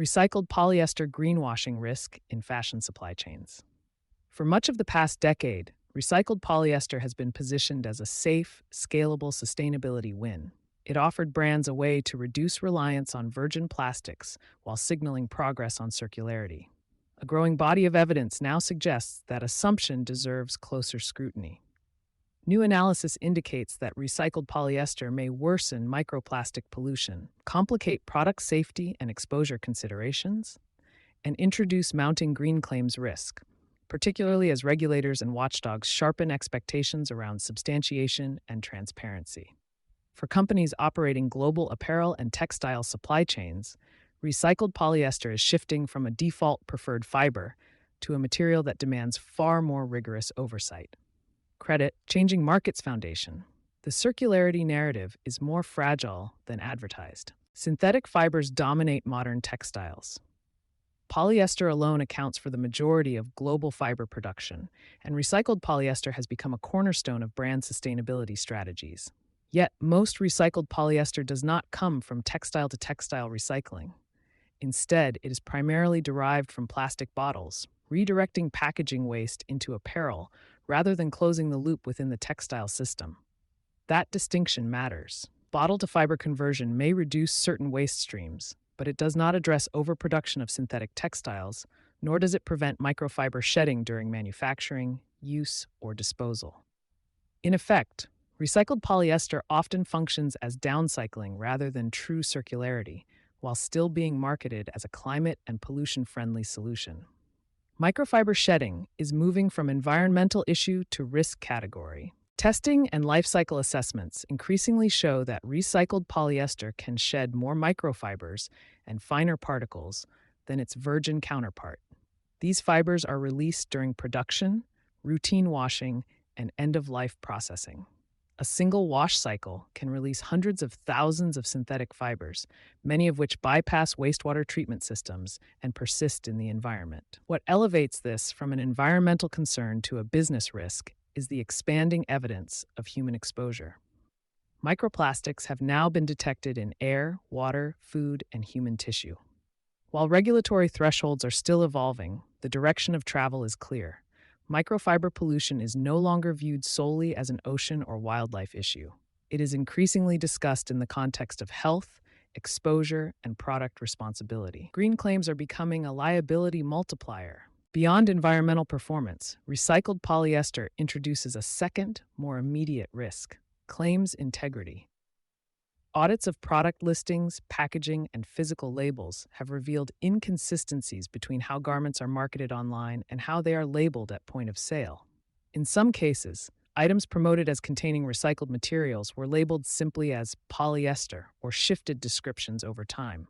Recycled polyester greenwashing risk in fashion supply chains. For much of the past decade, recycled polyester has been positioned as a safe, scalable sustainability win. It offered brands a way to reduce reliance on virgin plastics while signaling progress on circularity. A growing body of evidence now suggests that assumption deserves closer scrutiny. New analysis indicates that recycled polyester may worsen microplastic pollution, complicate product safety and exposure considerations, and introduce mounting green claims risk, particularly as regulators and watchdogs sharpen expectations around substantiation and transparency. For companies operating global apparel and textile supply chains, recycled polyester is shifting from a default preferred fiber to a material that demands far more rigorous oversight. Credit Changing Markets Foundation. The circularity narrative is more fragile than advertised. Synthetic fibers dominate modern textiles. Polyester alone accounts for the majority of global fiber production, and recycled polyester has become a cornerstone of brand sustainability strategies. Yet, most recycled polyester does not come from textile-to-textile recycling. Instead, it is primarily derived from plastic bottles, redirecting packaging waste into apparel rather than closing the loop within the textile system. That distinction matters. Bottle-to-fiber conversion may reduce certain waste streams, but it does not address overproduction of synthetic textiles, nor does it prevent microfiber shedding during manufacturing, use, or disposal. In effect, recycled polyester often functions as downcycling rather than true circularity, while still being marketed as a climate and pollution-friendly solution. Microfiber shedding is moving from environmental issue to risk category. Testing and life cycle assessments increasingly show that recycled polyester can shed more microfibers and finer particles than its virgin counterpart. These fibers are released during production, routine washing, and end-of-life processing. A single wash cycle can release hundreds of thousands of synthetic fibers, many of which bypass wastewater treatment systems and persist in the environment. What elevates this from an environmental concern to a business risk is the expanding evidence of human exposure. Microplastics have now been detected in air, water, food, and human tissue. While regulatory thresholds are still evolving, the direction of travel is clear. Microfiber pollution is no longer viewed solely as an ocean or wildlife issue. It is increasingly discussed in the context of health, exposure, and product responsibility. Green claims are becoming a liability multiplier. Beyond environmental performance, recycled polyester introduces a second, more immediate risk: claims integrity. Audits of product listings, packaging, and physical labels have revealed inconsistencies between how garments are marketed online and how they are labeled at point of sale. In some cases, items promoted as containing recycled materials were labeled simply as polyester or shifted descriptions over time.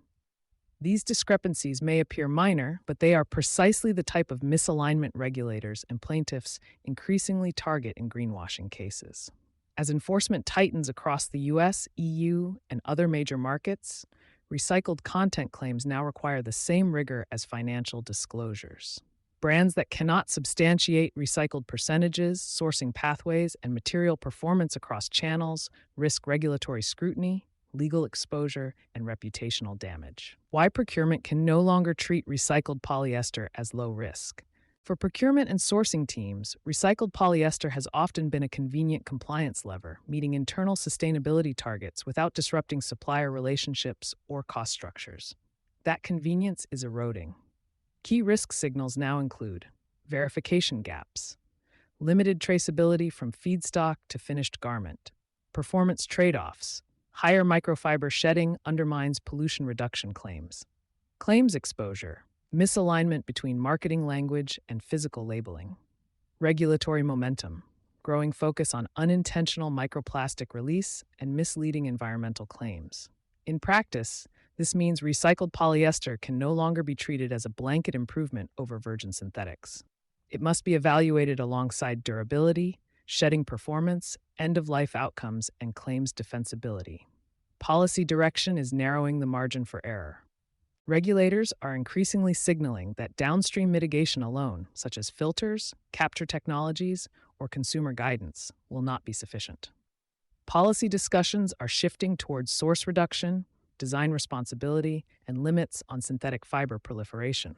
These discrepancies may appear minor, but they are precisely the type of misalignment regulators and plaintiffs increasingly target in greenwashing cases. As enforcement tightens across the US, EU, and other major markets, recycled content claims now require the same rigor as financial disclosures. Brands that cannot substantiate recycled percentages, sourcing pathways, and material performance across channels risk regulatory scrutiny, legal exposure, and reputational damage. Why procurement can no longer treat recycled polyester as low risk. For procurement and sourcing teams, recycled polyester has often been a convenient compliance lever, meeting internal sustainability targets without disrupting supplier relationships or cost structures. That convenience is eroding. Key risk signals now include verification gaps, limited traceability from feedstock to finished garment, performance trade-offs, higher microfiber shedding undermines pollution reduction claims, claims exposure, misalignment between marketing language and physical labeling, regulatory momentum, growing focus on unintentional microplastic release and misleading environmental claims. In practice, this means recycled polyester can no longer be treated as a blanket improvement over virgin synthetics. It must be evaluated alongside durability, shedding performance, end-of-life outcomes, and claims defensibility. Policy direction is narrowing the margin for error. Regulators are increasingly signaling that downstream mitigation alone, such as filters, capture technologies, or consumer guidance, will not be sufficient. Policy discussions are shifting towards source reduction, design responsibility, and limits on synthetic fiber proliferation.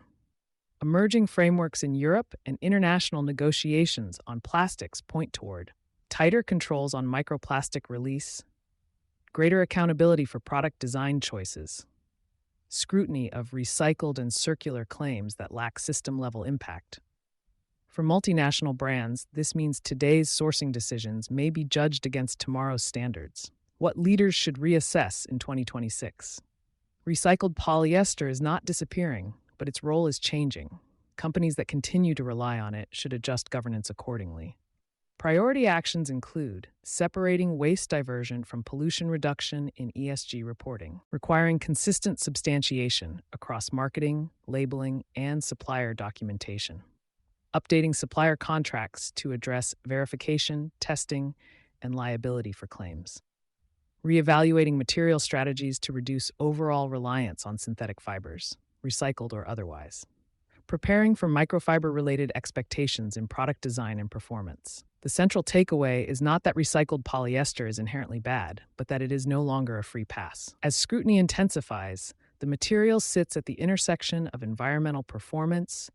Emerging frameworks in Europe and international negotiations on plastics point toward tighter controls on microplastic release, greater accountability for product design choices, scrutiny of recycled and circular claims that lack system-level impact. For multinational brands, this means today's sourcing decisions may be judged against tomorrow's standards. What leaders should reassess in 2026? Recycled polyester is not disappearing, but its role is changing. Companies that continue to rely on it should adjust governance accordingly. Priority actions include separating waste diversion from pollution reduction in ESG reporting, requiring consistent substantiation across marketing, labeling, and supplier documentation, updating supplier contracts to address verification, testing, and liability for claims, reevaluating material strategies to reduce overall reliance on synthetic fibers, recycled or otherwise, preparing for microfiber-related expectations in product design and performance. The central takeaway is not that recycled polyester is inherently bad, but that it is no longer a free pass. As scrutiny intensifies, the material sits at the intersection of environmental performance,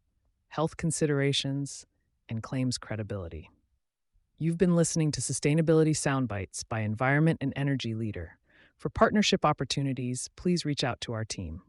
health considerations, and claims credibility. You've been listening to Sustainability Soundbites by Environment and Energy Leader. For partnership opportunities, please reach out to our team.